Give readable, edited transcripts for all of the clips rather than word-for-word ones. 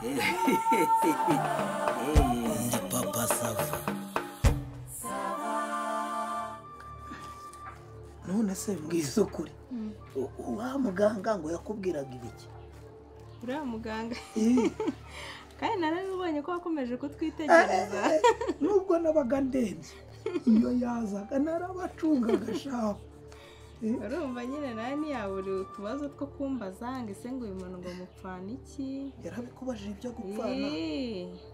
Ndi papa Sava. None se mbwiza ukuri wa muganga ngo yakubwiraga ibiki? Uriya muganga kandi narabibonye ko wakomeje kutwitegereza nubwo nabaga ndembye iyo yazaga narabacungaga shaho. urumva nyine nawe ntiyabura utubazo two kumbaza ngo ese ngo uyu muntu ngo mupfana iki? Yarabikubajije ibyo gupfana?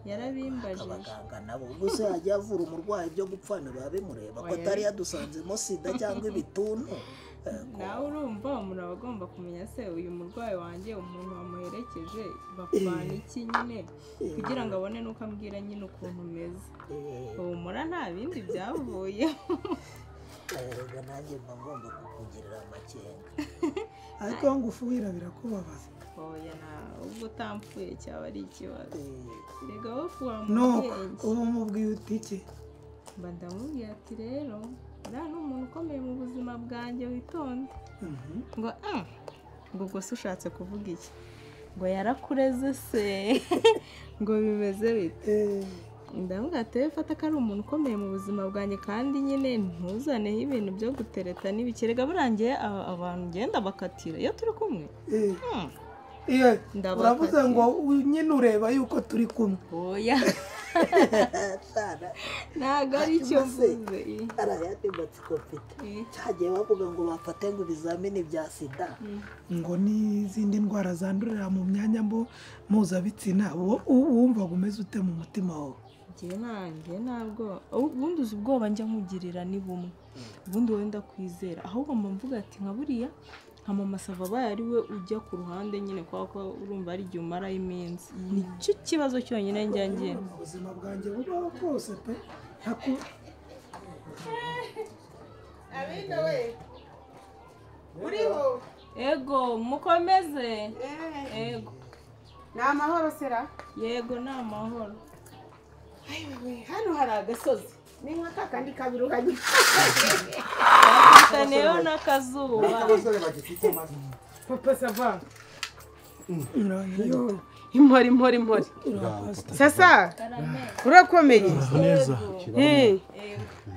yarabimbajije. Abaganga nabo gusa yajya avura umurwayi ibyo gupfana biba bimureba ko atari yadusanzemo sida cyangwa ibituntu. nawe urumva umuntu aba agomba kumenya se uyu murwayi wanjye umuntu wamuherekeje bapfana iki nyine kugira ngo abone nuko ambwira nyine ukuntu umeze. humura nta bindi byavuye. Erega nanjye mba ngomba kukugirira amakenga. Ariko ngo ufuhira birakubabaza. oya na ubwo utampfuye cyaba ari ikibazo. rega wofu wa nuko ubu mubwiye uti iki? mba ndamubwiye ati rero uriya ni umuntu ukomeye mu buzima bwanjye witonde. ngo ngo gusa ushatse kuvuga iki? ngo yarakureze se ngo bimeze bite? ndamubwira ati fata ko ari umuntu ukomeye mu buzima bwanjye kandi nyine ntuzaneho ibintu byo gutereta n'ibikirega burangiye abantu ngenda bakatira iyo turi kumwe. uravuze ngo nyine ureba yuko turi kumwe. oya ntabwo ari icyo mvuze. arayandi matsiko mfite cyagiye bavuga ngo bafate ngo ibizamini bya sida ngo n'izindi ndwara zandurira mu myanya mpuzabitsina. wumvaga umeze ute mu mutima wawe? njye ntabwo ubundi uzi ubwoba njya nkugirira ni bumwe ubundi wenda kwizera ahubwo mba mvuga ati nka buriya nka mama Sava abaye ari we ujya ku ruhande nyine kubera ko urumva ari igihe umaraho iminsi. nicyo kibazo cyonyine njya ngenda mu buzima bwanjye bubaho bwose pe. abino we uriho? ego mukomeze. ego ni amahoro sera? yego ni amahoro. hano hari agasozi ni nka kakandi kabiruhanye kaneho n'akazuba. papa Sava impori sasa urakomeye neza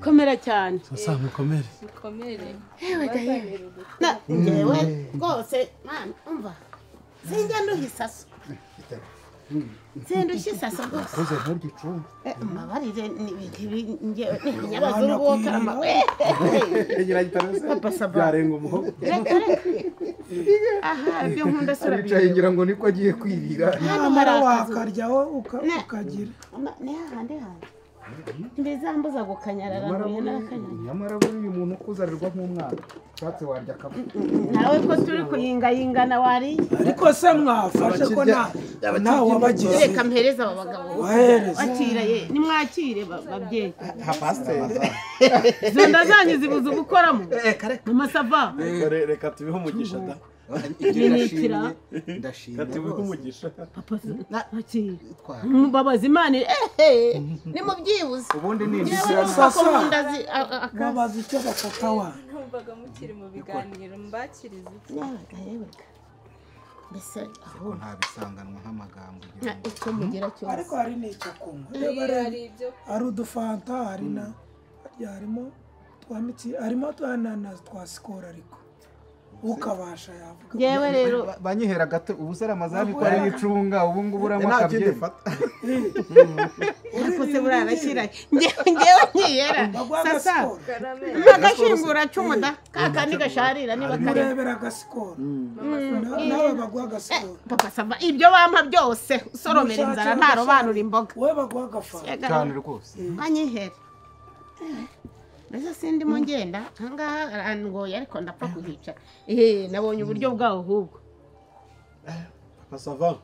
komera cyane. sasa mukomere ngewe rwose mwana umva sinjya nduhisaso sendushye sasa rwose koze nturgicumba mabarire n'abazungu bo karama egira gitarese papa Sava byarenga umuhogo aha byo nkunda sura aricaye ngira ngo niko agiye kwirira nyamara wakaryaho ukagira ni hahandi mbizambuza gukanyarara nguye n'akanyanya. nyamara buriya umuntu ukuzarirwa nk'umwana ushatse warya akabuye nawe ko turi kuyingayingana wariye. ariko se mwafashe ko ntawe wabagize. reka mpereza aba bagabo wakira ye nimwakire babyeyi. ha pasiteri zonda zanyu zibuze ubukoramo mama Sava reka tubiho umugisha da ndashimye tubiho umugisha papa mubabaza imana ni mubyibuze ubundi ni babaza icyo bafata wa numvaga mukiri mu biganiro mbakiriza iki? mbese aho nta bisanganwa nk'amagambo icyo mugira cyose. ariko hari n'icyo kunywa. hari udufanta harimo harimo twananasi twa sikoro ariko ukabasha yavuga. Yewe rero banyihera gato ubusara amazani ko ari icunga ubu ngubu uramakabye ariko se burarashyira ngewe nkiyera sasa bagashingura cumuda kakandi gasharira niba kare murebera gasikoro nawe bagwa gasikoro. papa Sava ibyo bampa byose usoromera inzara ntarobanura imboga we bagwa gafanta cyane rwose banyihera. Mbese sindimo ngenda ahangaha ngoye ariko ndapfa kuhicara. Nabonye uburyo bwaho ahubwo. Papa Sava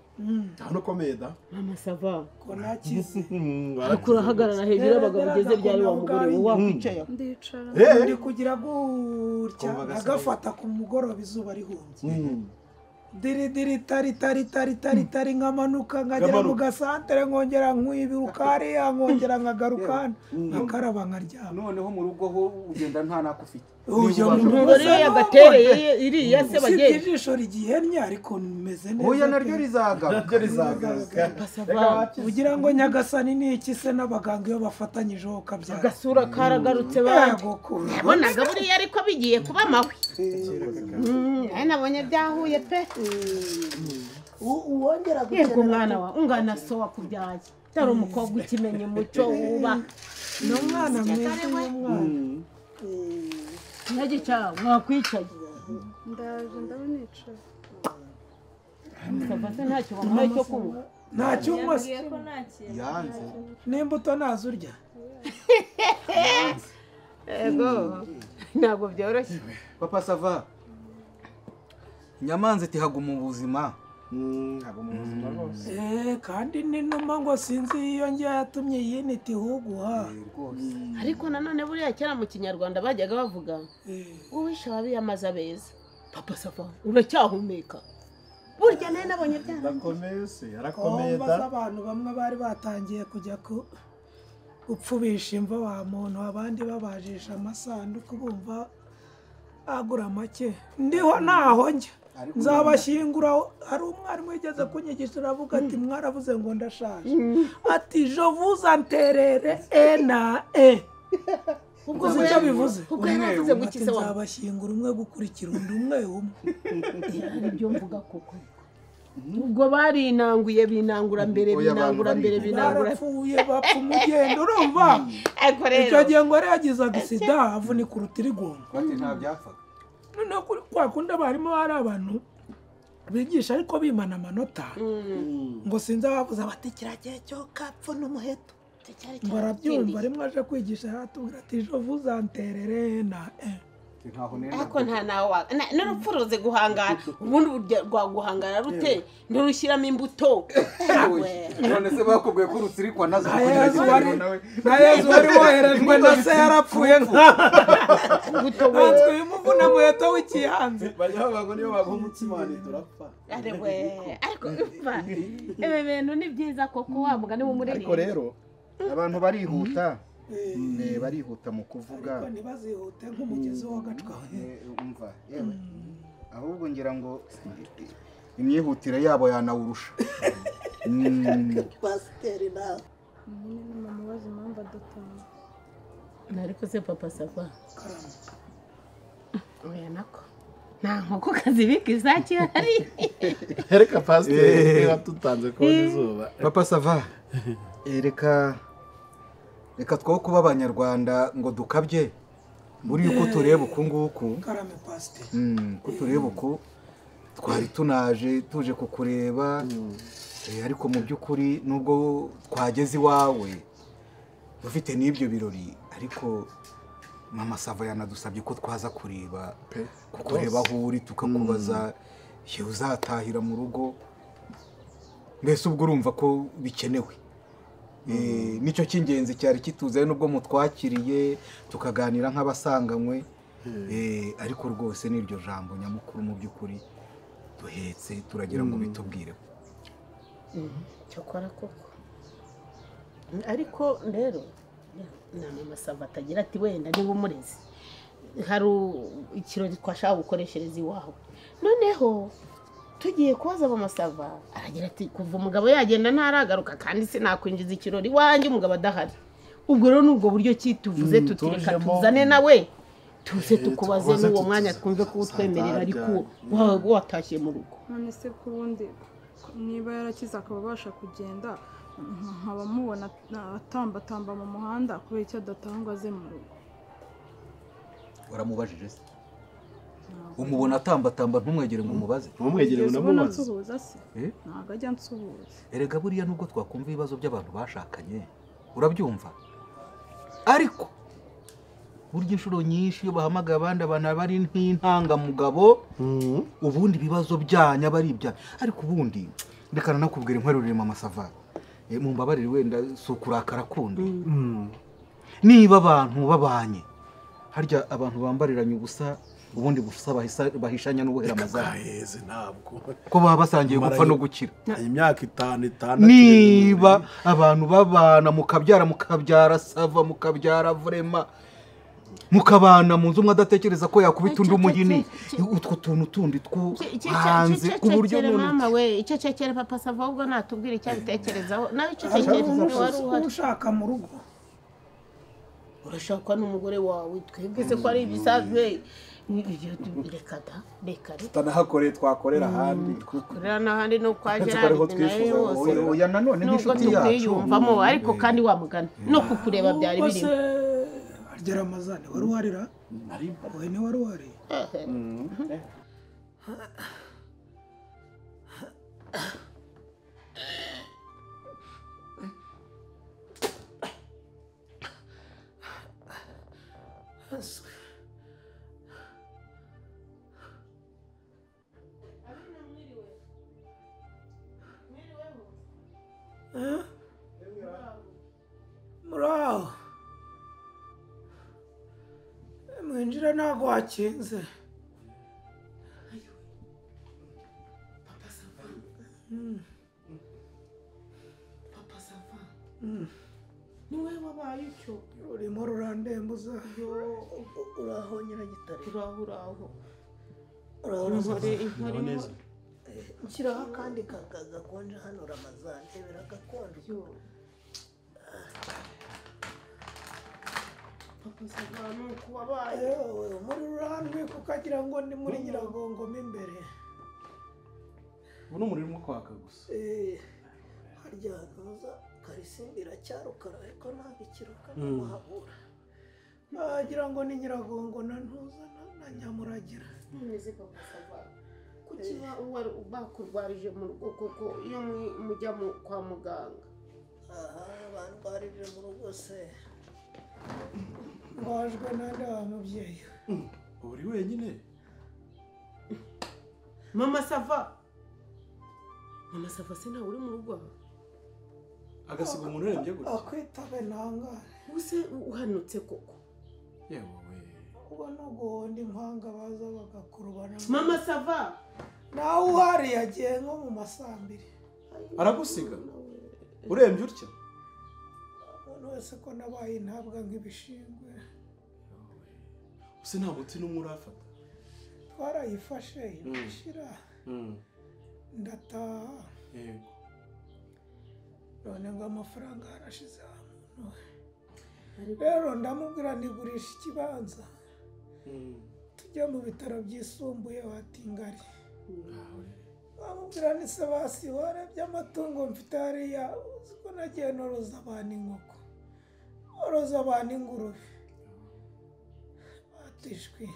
hano komeye da mama Sava ko nakize ariko urahagarara hejuru y'abagabo ugeze byari wa mugore we wakwicaye. ndi kugira gutya agafata ku mugoroba izuba rihumbye diri tari nkamanuka nkagera mu gasantere nkongera nkwibiruka hariya nkongera nkagaruka nkakaraba nkaryama. Noneho mu rugo ho ugenda nta nakufite. Uriya gatereye iriya se bagiye ijisho rigihennye ariko meze neza. Oya naryo rizagaruka. Ugira ngo Nyagasani ni iki se n'abaganga iyo bafatanyijeho kabyara. agasura karagarutse babonaga buriya ariko bigiye kuba amahwi. Nabonye byahuye pe. Uwongera yego mwana wa ungana so wakubyaye dore umukobwa ukimenye muco uba n'umwana mwiza w'umwana. Nage cyawe mwakwicaye ndaje ndabonicaye Mustafa se ntacyo wamuhaye cyo kunywa ntacyo unywa se Yanze. n'imbuto nazo urya. yego ntabwo byoroshye. Papa sava. Nyamanze tihaga mu buzima. Ntabwo mu buzima rwose. Kandi n'inuma ngo sinzi iyo ngiye yatumye yiniti huguha. ariko nanone buriya kera mu kinyarwanda bajyaga bavuga uwishe ababi amaze abeza. Papa Safa uracyahumeka burya nawe nabonye byaha Arakomeye se, arakomeye baza da. abantu bamwe bari batangiye kujya gupfubisha imva wa muntu, abandi babajisha amasanduku bumva agura make. Ndiho naho njya nzabashyingura. Hari umwarimu wigeze kunyigisha aravuga ati mwaravuze ngo ndashaje, ati je vous enterrerai ena ubwo icyo bivuze ubwo yaravuze ngo ati kize wa nzabashyingura umwe gukurikira undi umwe umwe. ari byo mvuga koko ubwo barinanguye binangura mbere binangura barapfuye bapfa umugendo urumva. ariko rero icyo gihe ngo yari yagize agisida avunika urutirigongo. Bati nta byapfaga. noneho kwa kundi abarimu bari abantu bigisha ariko bimana amanota ngo sinzi abavuze bati kiriya gihe cyo kapfu n'umuheto ngo arabyumva. rimwe aje kwigisha aratubwira ati je vous enterrerai ena ariko nta nawe n'urupfu ruze guhangara. ubundi burya rwaguhangara rute ntirushyiramo imbuto. None se bakubwiye ko urutsirikwa nazo na Yezu wari woherejwe na se yarapfuye imbuto we natwe umuvuna muheto w'ikiyanze. Bajya bavuga ngo niyo baguha umutima turapfa. ariko umva ibi bintu ni byiza koko wa mugani w'umuririmbyi. Ariko rero abantu barihuta. Barihuta mu kuvuga. ariko ntibazihute nk'umugezi w'agacwa. umva yewe ahubwo ngira ngo imyihutire yabo yanawurusha. Pasiteri nawe nyine namubaza impamvu adatanga. ariko se Papa Safa oya nako nta nkoko kazibika izaki hari. Reka pasiteri watutanze kubona izuba. Papa sava. Reka two kuba abanyarwanda ngo dukabye buri uko tureba uku nguku. karame pasiteri. Ko tureba uku twari tuje kukureba ariko mu by'ukuri nubwo twageze iwawe dufite n'ibyo birori ariko mama Sava yanadusabye ko twaza kukureba aho uri tukakubaza iyo uzatahira mu rugo. Mbese ubwo urumva ko bikenewe. Nicyo cy'ingenzi cyari kituze nubwo mutwakiriye tukaganira nk'abasanganywe. Ariko rwose n'iryo jambo nyamukuru mu by'ukuri duhetse turagira ngo bitubwire. cyokora koko ariko rero na mama Sava atagira ati wenda niba umurezi hari ikirori twashaka gukoreshereza iwawe. noneho tugiye kubaza mama Sava aragira ati kuva umugabo yagenda ntaragaruka kandi sinakwinjiza ikirori wanjye umugabo adahari. ubwo rero nubwo buryo kituvuze tutireka tuzane nawe tuze tukubaze n'uwo mwanya twumve ko utwemerera ariko watashye mu rugo. none se ku wundi niba yarakize akaba abasha kugenda nkaba mubona atambatamba mu muhanda kubera icyo adatangwa aze mu rugo. Waramubajije se? Umubona atambatamba ntumwegere ngo umubaze. Ntumwegere ngo namubaze. nsuhuza se ntabwo ajya nsuhuza. Erega buriya nubwo twakumva ibibazo by'abantu bashakanye urabyumva ariko burya inshuro nyinshi iyo bahamagaye abandi abantu bari nk'intangamugabo ubundi ibibazo byanya bari ibya ariko ubundi ndekana nakubwira inkwerurire mama Sava. Mumbabarire wenda sukurakara kundi. Niba abantu babanye harya abantu bambariranye ubusa ubundi gusa bahishanya n'ubuhera amazana kaheze ntabwo ko baba basangiye gupfa no gukira imyaka 5 niba abantu babana mukabyara sava mukabyara vrema mukabana mu nzu umwe adatekereza ko yakubita undi umuhini utwo tuntu tundi hanze ku buryo mama we icyo cekere papa sava ahubwo natubwira icyo abitekerezaho nawe icyo cekere wari uhari ushaka mu rugo urashakwa n'umugore wawe twebwe se ko ari ibisanzwe reka tutanahakoreye twakorera ahandi twakorera n'ahandi no kwa Gerard nawe hose oya nanone nk'inshuti yacu twiyumvamo ariko kandi wamugana no kukureba byari birimo arya Ramazani wari uharira wowe ni wari uhari muraho mwinjira ntabwo wakinze papa sava niwe wabaye icyo urimo rurandembuza uraho nyiragitare uraho uraho neza nshyiraho akandi gakonje hano Ramazani hebera gakonje papa sava nuko wabaye muri rurandwe kukagira ngo ndi muri Nyiragongo mo imbere ubu n'umuriro urimo kwaka gusa harya ntuza Karisimbi iracyarukara ariko ntabwo ikiruka n'amahabura wagira ngo ni Nyiragongo na ntuza na Nyamuragira neze papa sava kuki bakurwarije mu rugo koko iyo mujya kwa muganga bandwarije mu rugo se mbajwe nande wa mubyeyi uri wenyine mama sava se nawe uri mu rugo agasiga umuntu urembye gutya akwitabe ntangare ubuse uhanutse koko yewe ubwo n'uguhonda impanga baza bagakurubana mama sava nawe uhari yagiye nko mu masambiri aragusiga urembye utya umuntu wese ko nabaye intabwa nk'ibishingwe use nta muti n'umwe urafata twarayifashe ibishira ndataha yego none ngo amafaranga yarashize ahantu rero ndamubwira nigurisha ikibanza tujye mu bitaro byisumbuye watingari bamubwira ni Sebasi warebye amatungo mfite hariya uziko nagiye noroza abantu inkoko noroza abantu ingurube batishwi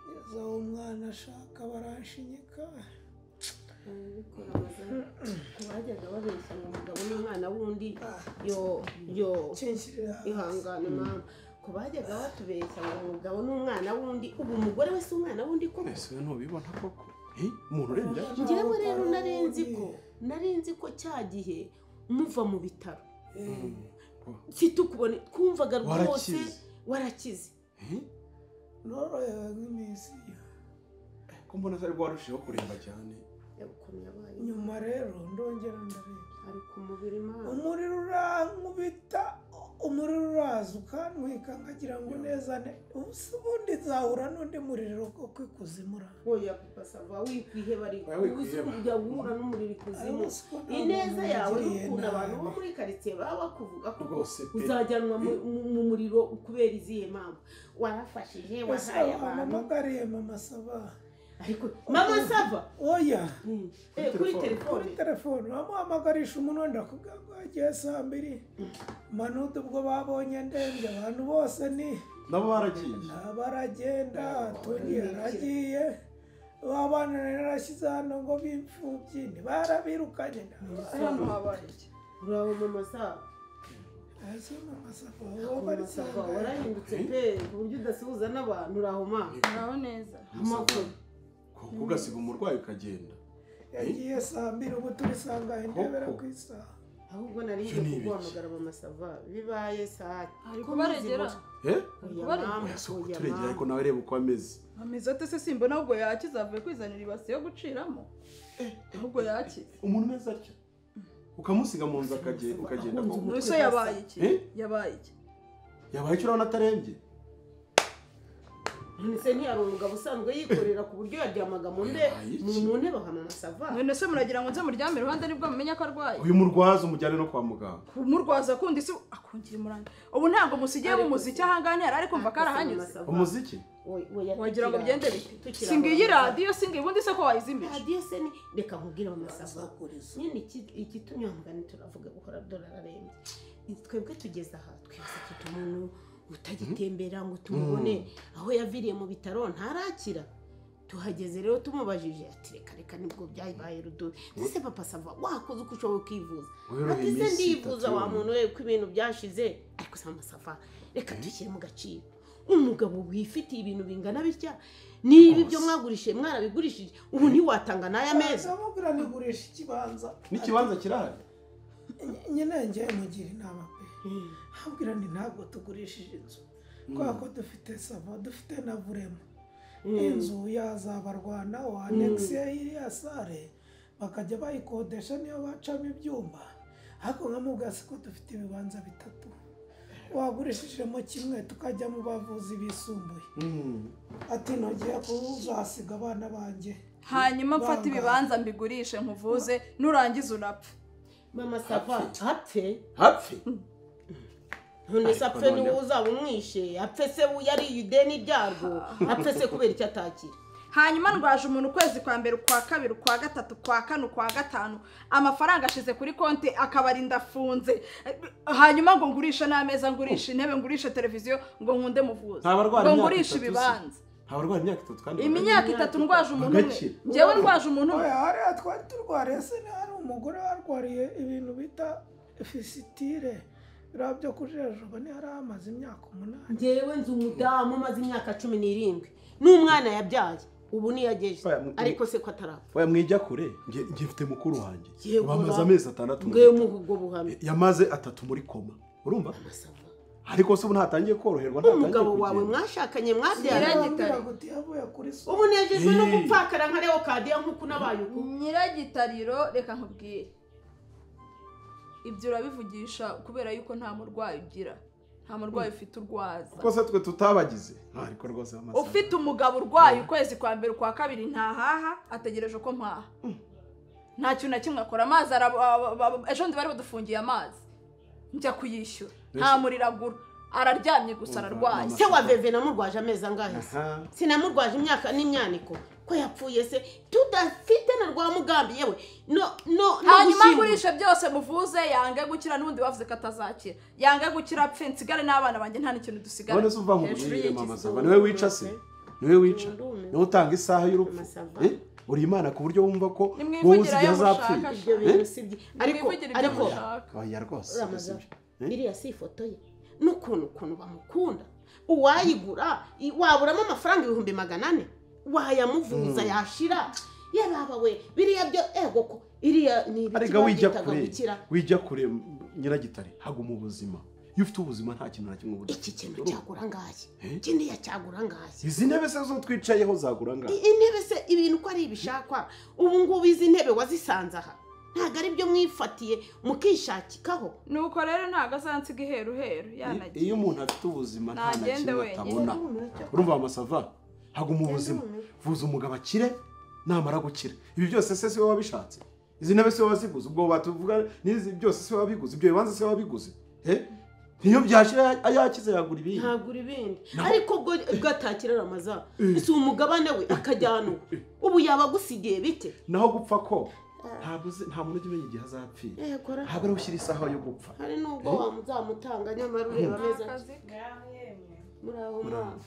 ngeze aho umwana ashaka baranshinyika bajyaga babeshya ngo umugabo n'umwana wundi ihangane mama ko bajyaga batubeshya ngo umugabo n'umwana wundi ubu umugore wese umwana wundi koko ese ntubibona koko umuntu urembye njyewe rero narenzi ko cya gihe muva mu bitaro mfite ukubone twumvaga rwose warakize norohewe nk'iminsi ko mbona atari warushijeho kuremba cyane nyuma rero ndongera ndareba ariko umubiri mama umuriro urankubita umuriro uraza ukantwika nkagira ngo neza ubundi nzahura n'undi muriro ko kwikuzimura oya papa sava wikwiheba ariko ujya guhura n'umuriro ikuzimu ineza yawe n'ukuntu abantu bo muri karitsiye baba bakuvuga ko uzajyanwa mu muriro kubera izihe mpamvu warafashije wahaye abantu namagariye mama sava ariko mama sava oya kuri telefone bamuhamagarisha umuntu ndakubwira ngo agiye saa 2 manudu ubwo babonye ndembye abantu bose ni nabo baragiye baragenda Tony yaragiye abana narashyize hano ngo b'imfubyi ntibarabirukanye uraho mama sava warahindutse pe ku buryo udasuhuza n'abantu uraho mama uraho neza amakuru kuko ugasiga umurwayi ukagenda yagiye saa 2 ubu turi sangahe ndebera ku isaha ahubwo nari ngiye kuguhamagara mama Sava bibaye saa ari kubaregera turegera ariko nawe reba uko ameze ate se simbona ahubwo yakize avuye kwizanira ibase yo guciramo ahubwo yakize umuntu umeze atyo ukamusiga mu nzu ukagenda ese yabaye iki yabaye icyo urabona atarembye nese ntiyari umugabo usanzwe yikorera ku buryo yaryamaga mu ntebe mama Sava none se muragira ngo nze muryame iruhande nibwo mumenya ko arwaye uyu murwaza umujyane no kwa muganga kumurwaza kundi se akungira umuranga ubu ntabwo musigiye mu muziki ahangane yari ari kumva karahanyuze umuziki wagira ngo byende bite singiye radio singiye ubundi se ko wayizimije radio se ni reka nkubwira mama Sava nyine ikitunyamugani turavuga gukora $arembye twebwe tugeze aha twese tumuntu utagitembera ngo tumubone aho yaviriye mu bitaro ntarakira tuhageze rero tumubajije ati reka nibwo byabaye rudo ndetse papa Sava wakoze uko ushoboye kwivuza ati se ndivuza wa muntu we ko ibintu byashize ariko mama Sava reka dushyire mu gaciro umugabo wifitiye ibintu bingana bitya niba ibyo mwagurishije mwarabigurishije ubu ntiwatanga n'aya meza amubwira nigurisha ikibanza n'ikibanza kirahari nyine ngiye mugira inama habwira ni ntabwo tugurishije inzu kubera ko dufite Sava dufite na Vurema inzu yazabarwana wa nexiya iriya sare bakajya bayikodesha niyo bacamo ibyumba ariko nkamubwira ko dufite ibibanza bitatu wagurishijemo kimwe tukajya mu bavuzi bisumbuye ati nogeye kuzasiga abana banjye hanyuma mfata ibibanza mbigurishe nkuvuze nurangiza unapfe mama Sava hapfe none se apfe niwe uzaba umwishe apfe se yari ideni ryarwo apfe se kubera icyo atakira hanyuma ndwaje umuntu ukwezi kwa mbere kwa kabiri kwa gatatu kwa kane kwa gatanu amafaranga ashize kuri konti akabari ndafunze hanyuma ngo ngurishe n'ameza ngurishe intebe ngurishe televiziyo ngo nkunde muvuze ngo ngurishe ibibanza habarwara imyaka 3 kandi imyaka 3 ndwaje umuntu umwe jewe ndwaje umuntu umwe hari atwari turwariye se hari umugore warwariye ibintu bita fisitire byo kujejuba ni hari amaze imyaka 8 ngewe nzi umudamu maze imyaka 17 n'umwana yabyaye ubu niyageje ariko se ko atarapfa mwijya kure ngiye mfite mukuru wanjye bamaze amezi 6 ngewe muhugo buhamye yamaze 3 muri koma urumva ariko se ubu ntatangiye koroherwa umugabo wawe mwashakanye mwabyara ubu nejejwe no gupfakara nka Leo Kadiya nkuko nabaye uko nyiragitariro reka nkubwire ibyo urabivugisha kubera yuko nta murwayi ugira nta murwayi ufite urwaza kuko se twe tutabagize ariko rwose amasaha ufite umugabo urwaye ukwezi kwa mbere kwa kabiri ntahaha ategereje ko mpaha nta kintu na kimwe akora amazi ejo ndi bari badufungiye amazi njya kuyishyura nta muriragura araryamye gusa ararwaye se wa Veve namurwaje amezi angahe sinamurwaje imyaka n'imyaniko ko yapfuye se tudafite na rwa mugambi yewe no hanyuma ngurishe byose muvuze yange gukira n'undi bavuze ko atazakira yange gukira apfe nsigare n'abana banjye nta n'ikintu dusigara none se uva nkubwire mama Sava niwe wica se niwe wica niwe utanga isaha y'urupfu uri Imana ku buryo wumva ko wowe uzigiye azapfira ibyo bintu sibye ariko oya rwose iriya si ifoto ye n'ukuntu bamukunda uwayigura waburamo amafaranga 400 wayamuvuza yashira yababa we biriya byo ego ko iriya ni arega wijya kure nyiragitare hago mu buzima iyo ufite ubuzima nta kintu na kimwe ubuze iki kintu cyagura ngaye ikindi yacyagura ngaye izi ntebe se zo twicayeho zagura ngaye intebe se ibintu ko ari ibishakwa ubu ngubu izi ntebe wazisanze aha ntago ari byo mwifatiye mukishakikaho nuko rero ntago asansiga iheruheru yanagiye iyo umuntu afite ubuzima nta na kimwe atabona urumva mama Sava hago mu buzima vuza umugabo akire namara gukira ibi byose se se wabishatse izi ntebe se waziguze ubwo batuvuga nizi byose se wabiguze ibyo bibanza se wabiguze niyo byashira ayakize yagura ibindi ntagura ibindi ariko ubwo gatakira Ramaza isi umugabane we akajyana ubu yabagusigiye bite naho gupfa ko nta muntu ujya umenya igihe azapfira ntabwo ari ushyira isaha yo gupfa hari nubwo wamuzamutanga nyamara ureba ameza muraho mwana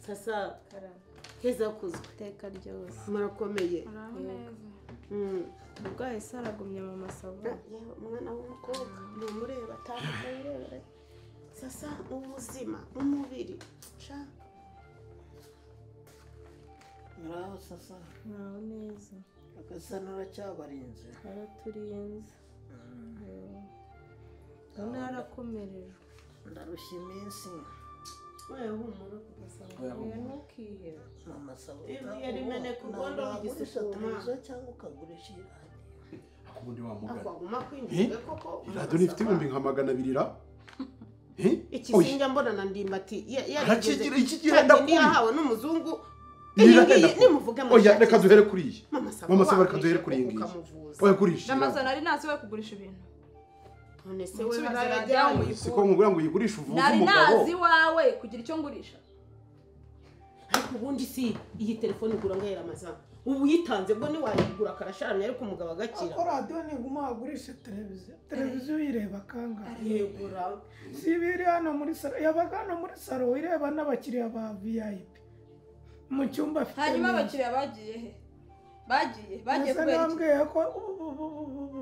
sasa heza kuzwe teka ryose murakomeye ubwaye saragumye mama Sava umwana w'umukobwa numureba atayirebera sasa ubuzima umubiri sha muraho sasa muraho neza akasanura cyabarinze araturinze none yarakomerejwe ndarushya iminsi wewe humura ntukihebe mama saba ibuye rimeneka urwondo rugisukuma cyangwa ukagurisha iradiyo akubundi wamugana akwaguma kwinjiza koko iradiyo nifite ibihumbi nka 200 ra ikisinja mbona na ndimbati arakigira iki gihenda ndi yahawe n'umuzungu nimuvuge oya reka duhere kuri iyi mama saba reka duhere kuri iyi ngiyi oya kurisha Ramazana ari nasi we kugurisha ibintu none se we harajyawe siko nkubwira ngo uyigurishe uvuze nari umugabo nazi wawe kugira icyo ngurisha ariko ubundi si iyi telefone igura ngahera Ramazana ubu yitanze bwo niwayigura akarasharamye ariko umugabo agakira ko radiyo ntiguma wagurisha televiziyo uyireba kangahe yegura si ibiri hano muri salo yabaga hano muri salo wireba n'abakiriya ba VIP mu cyumba afite hanyuma abakiriya bagiye kubera iki nambwiye ko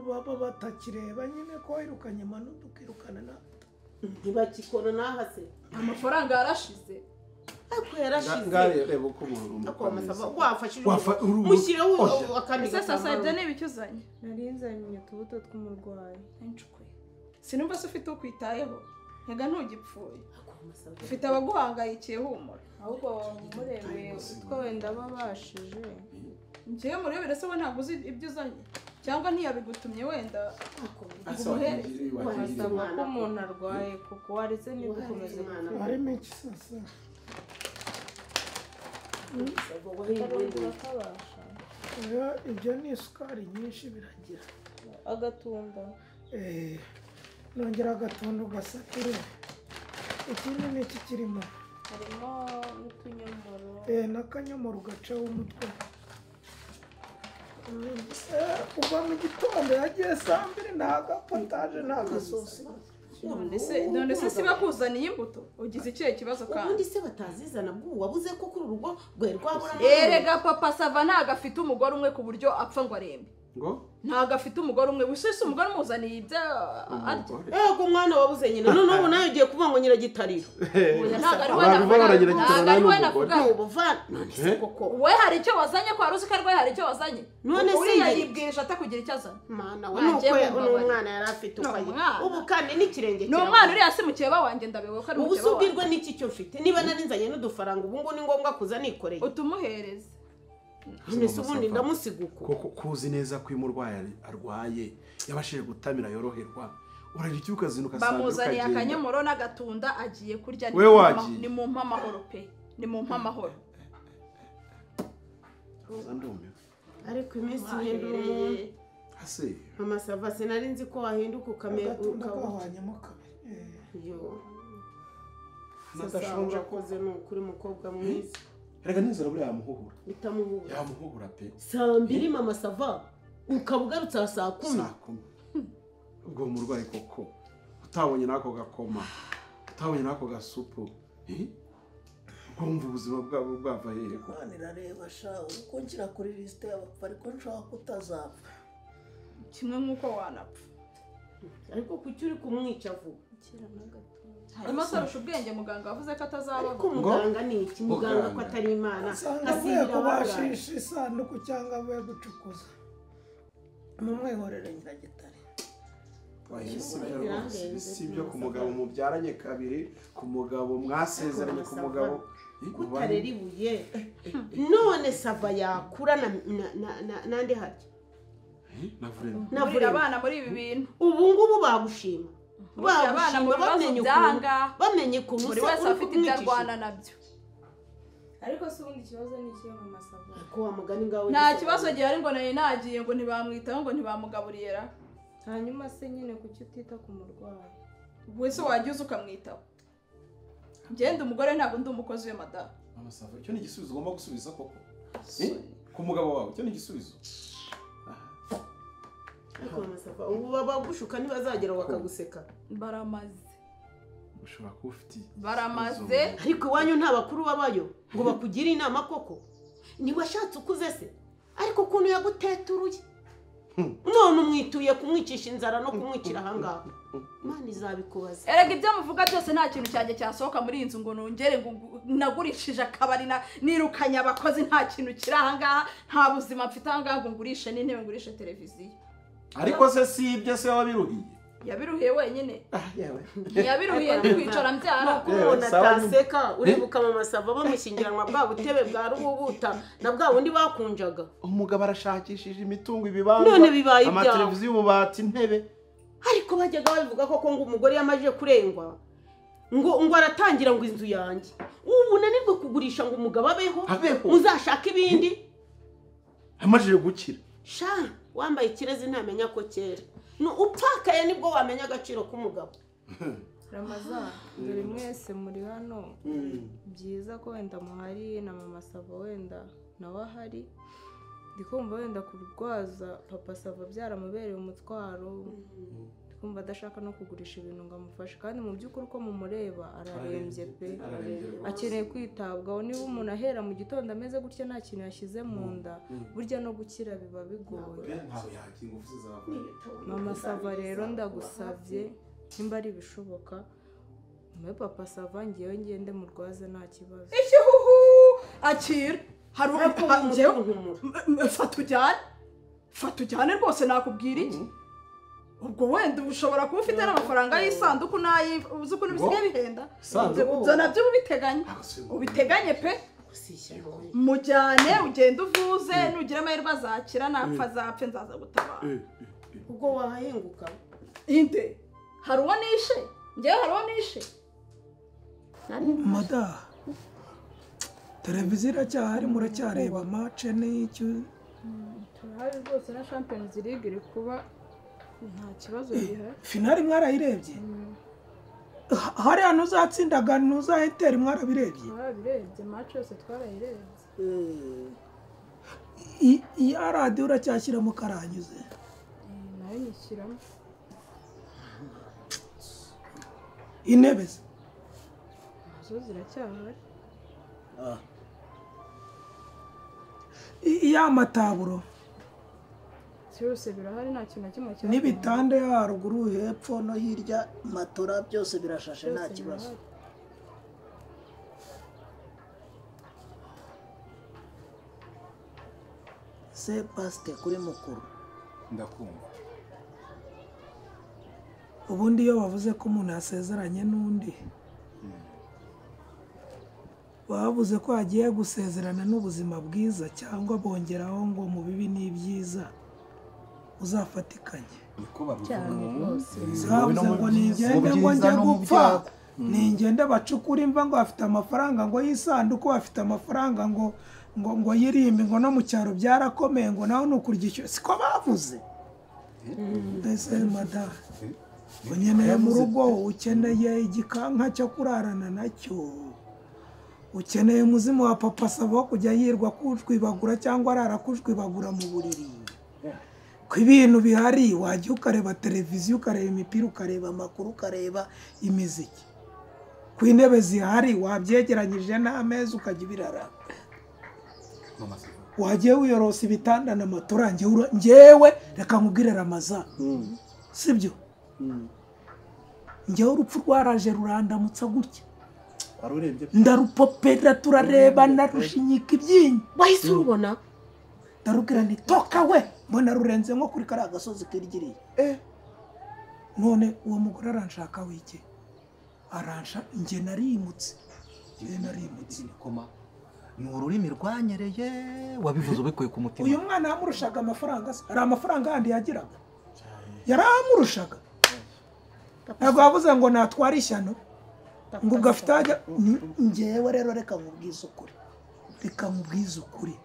baba batakireba nyine ko wirukanye manudu ukirukana na ntibakikora nahase amafaranga yarashize ariko yarashize ngare reba uko umuntu ako amasaba wafashije urugo mushireho akandi ese sasa ibyo ni ibicyuzanye nari nzanye utubuto tw'umurwayi ncukuye sinumva se ufite ukwitayeho ntega ntugipfuye ufite abaguhangayikiye humura ahubwo murebeye utwo wenda babashije njyewe murebere se we ntabwo uzi ibyo uzanye cyangwa ntiyabigutumye wenda basaba ko umuntu arwaye kuko waretse ntidukomeze harimo iki sasa ibyo ni isukari nyinshi biragira agatunda nongera agatunda ugasatire ikindi ni iki kirimo harimo n'utunyomoro n'akanyomoro ugacaho umutwe kuva mu gitondo yagiye saa 2 nta gapotaje nta gasosi none se si bakuzaniye imbuto ugize ikihe kibazo kandi ubundi se batazizana bwo wabuze ko kuri urugo rwe rwabura erega papa sava ntago afite umugore umwe ku buryo apfa ngo arembe ngo ntago afite umugore umwe wisese umugore umuzaniye ibyo arya ego umwana wabuze nyina none ubu nawe ugiye kuvuga ngo nyiragitariro ntago ari we navuga none se koko we hari icyo wazanye ko waruzi ko arwaye hari icyo wazanye none se uriya yibwirije atakugira icyo azana mana we nuko n'umwana yari afite ukaye ubu kandi n'ikirenge ni umwana uri hasi mukeba wanjye ndabewe ko ari ubu subirwa n'iki cyo ufite niba nari nzanye n'udufaranga ubu ngo ni ngombwa kuza nikoreye utumuhereze none se ubundi ndamusiguko koko kuzi neza ko umurwayi arwaye yabashije gutamira yoroherwa uragira icyo ukazinuka sanga bamuzaniye akanyomoro n'agatunda agiye kurya ni mu mpamahoro pe ni mu mpamahoro ariko iminsi ihindura umuntu ase mama sava sinari nzi ko wahinduka agatunda gahwanyemo kabiri yo sasa urakoze ni ukuri mukobwa mwiza rega nizera buriya yamuhuhura bitamuhura yamuhuhura pe saa 2 mama sava ukaba ugarutse saa 10 ubwo umurwayi koko utabonye nako gakoma utabonye nako gasupu kumva ubuzima bwabo bwava hehe ko nirareba sha uko ngira kuri liste y'abapfa ariko nshaka kutazapfa kimwe nk'uko wanapfa ariko kuki uri kumwica vuba harimo sarusha ubwenge muganga wavuze ko atazaba ariko muganga ni iki muganga ko atari imana asanga kubashisha isanduku cyangwa avuye gucukuza mumwihorere nyiragitare si ibyo ku mugabo mubyaranye kabiri ku mugabo mwasezeranye ku mugabo kutarera ibuye none sava yakura nande harya navurira abana muri ibi bintu ubu ngubu bagushima abana mu bibazo by'ahangaha bamenye ukuntu buri wese afite ibyo arwana nabyo ariko se ubundi ikibazo ni ikihe mu masava ko wa mugani ngawe nta kibazo gihari ngo nari nagiye ngo ntibamwitaho ngo ntibamugaburiye ra hanyuma se nyine kuki utita ku murwayi wese wajya uza ukamwitaho ngende umugore ntabwo ndi umukozi we madamu amasava icyo ni igisubizo ugomba gusubiza koko ku mugabo wawe icyo ni igisubizo ubu babagushuka ntibazagera bakaguseka baramaze ushobora kuba ufite baramaze ariko iwanyu nta bakuru babayo ngo bakugire inama koko ntiwashatse ukuze se ariko ukuntu yaguteturuye none umwituye kumwicisha inzara no kumwicira ahangaha Imana izabikubaza erega ibyo muvuga byose nta kintu cyanjye cyasohoka muri iyi nzu ngo nongere ngo nagurishije akabari nirukanye abakozi nta kintu kiri ahangaha nta buzima mfite ahangaha ngo ngurishe n'intebe ngurishe televiziyo ariko se si ibyo se wabiruhiye yabiruhiye wenyine yewe yabiruhiye ni kwicara mbyara umuntu ataseka uribuka mama Sava bamushyingiranwa bwa butebe bwa rububuta na bwa bundi bakunjaga umugabo arashakishije imitungo ibibanza none bibaye ibyawe amateleviziyo ububati intebe ariko bajyaga babivuga ko ngo umugore yamaje kurengwa ngo aratangira ngo inzu yanjye ubu nanirwe kugurisha ngo umugabo abeho muzashaka ibindi amajije gukira sha wambaye ikirezi ntamenya ko kera upfakaye nibwo wamenya agaciro k'umugabo Ramazani dore mwese muri hano byiza ko wenda muhari na mama Sava wenda nawe ahari ndikumva wenda kurwaza papa Sava byaramubereye umutwaro ndikumva adashaka no kugurisha ibintu ngo amufashe kandi mu by'ukuri uko mumureba ararembye pe akeneye kwitabwaho niba umuntu ahera mu gitondo ameze gutya nta kintu yashyize mu nda burya no gukira biba bigoye mama Sava rero ndagusabye nimba ari ibishoboka mwe papa Sava ngewe ngende murwaze nta kibazo ikihuhu akira hari njyewe fata ujyane rwose nakubwira iki ubwo wenda ushobora kuba ufite n'amafaranga y'isanduku uzi ukuntu bisigaye bihenda ibyo nabyo ubiteganye pe mujyane ugende uvuze nugira amahirwe azakira napfa azapfe nzaza gutabara ubwo wahenguka inde hari uwo nishe njyewe hari uwo nishe mada televiziyo iracyahari muracyareba mace n'icyo turahari rwose na Champions League iri kuba nta kibazo gihari finali mwarayirebye hari hano uzatsindaga ntuzahitera mwarabirebye match yose twarayirebye iya radiyo uracyashyiramo karanyuze nayo nyishyiramo intebe ze nazo ziracyahari iya mataburo byose birahari nta kintu na kimwe cyane n'ibitanda haruguru hepfo no hirya matora byose birashashe nta kibazo se pasite kuri mukuru ndakumva ubundi iyo bavuze ko umuntu yasezeranye n'undi bavuze ko agiye gusezerana n'ubuzima bwiza cyangwa bongeraho ngo mu bibi n'ibyiza uzafatikanye bavuze ngo ningende ngo njye gupfa ningende bacukura imva ngo afite amafaranga ngo y'isanduku afite amafaranga ngo yirimbe ngo no mu cyaro byarakomeye ngo nawe nukurya icyo siko bavuze mbese madamu unyeneye mu rugo ukeneye igikanka cyo kurarana nacyo ukeneye umuzimu wa papa Sava wo kujya yirwa kujwibagura cyangwa arara kujwibagura mu buriri ko ibintu bihari wajya ukareba televiziyo ukareba imipira ukareba amakuru ukareba imiziki ku intebe zihari wabyegeranyije n'ameza ukajya ibirara wagiye wiyorosa ibitanda na matora ngewe reka nkubwire Ramazani sibyo ngewe urupfu rwaraje rurandamutsa gutya ndarupopera turarebana rushinyika ibyinyo wahise urubona ndarubwira nti toka we mbona rurenze nko kuri kariya gasozi kirigiriye none uwo mugore aranshaka wiki aransha njye narimutse ni ururimi rwanyereye wabivuze ubikuye ku mutima uyu mwana yamurushaga amafaranga se hari amafaranga yandi yagiraga yaramurushaga ntabwo yavuze ngo natware ishyano ngo ugafite ajya ngewe rero reka nkubwize ukuri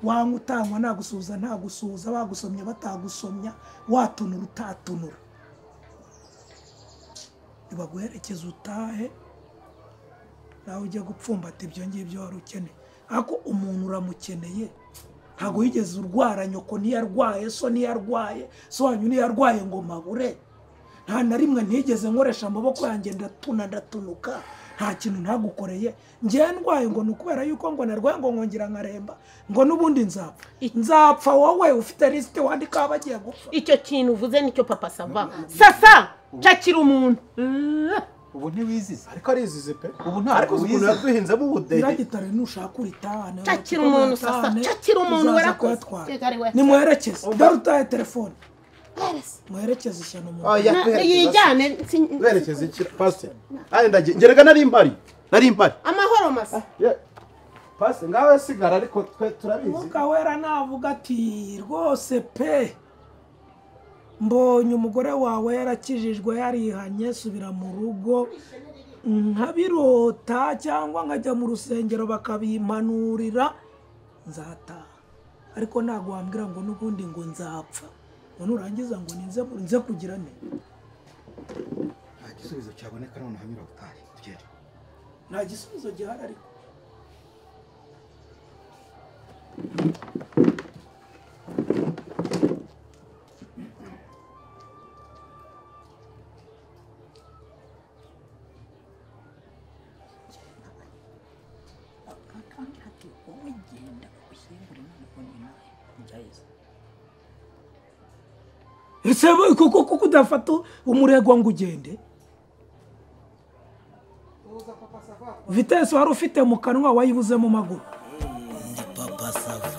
wanywa utanywa nagusuhuza ntagusuhuza bagusomye batagusomya watunura utatunura nibaguherekeza utahe nawe ujya gupfumbata ibyo ngibyo wari ukeneye ariko umuntu uramukeneye ntabwo wigeze urwara nyoko ntiyarwaye so ntiyarwaye so wanyu ntiyarwaye ngo mabure nta na rimwe ntigeze nkoresha amaboko yanjye ndatunuka nta kintu ntagukoreye ngewe ndwaye ngo ni ukubera yuko ngo narwaye ngo nkongera nkaremba ngo n'ubundi nzapfa wowe ufite lisite wandikaho bagiye gupfa icyo kintu uvuze nicyo papa Sava sasa cakira umuntu ubu ntiwizize ariko arizize pe ubu ntabwo ariko ukuntu wizize yaduhinzemo ubudehe iragitare nushaka uritahane cakira umuntu sasa cakira umuntu warakoze nimwerekeze dore utaye telefone muherekeze ishyano mu yijyane werekeze iki pastor ari ndagiye ngerega nari impari amahoro masa pastor ngawe sigara ariko twe turabizi Mwuka Wera navuga ati rwose pe mbonye umugore wawe yarakijijwe yarihanye subira mu rugo nkabirota cyangwa nkajya mu rusengero bakabimpanurira nzataha ariko ntabwo wambwira ngo n'ubundi ngo nzapfa ngo nurangiza ngo nze kugira ne nta gisubizo cyaboneka none hanyura gutahe tugere nta gisubizo gihari ariko ese kuko udafata umurego ngo ugende vitesi wari ufite mu kanwa wayibuze mu maguru Papa Sava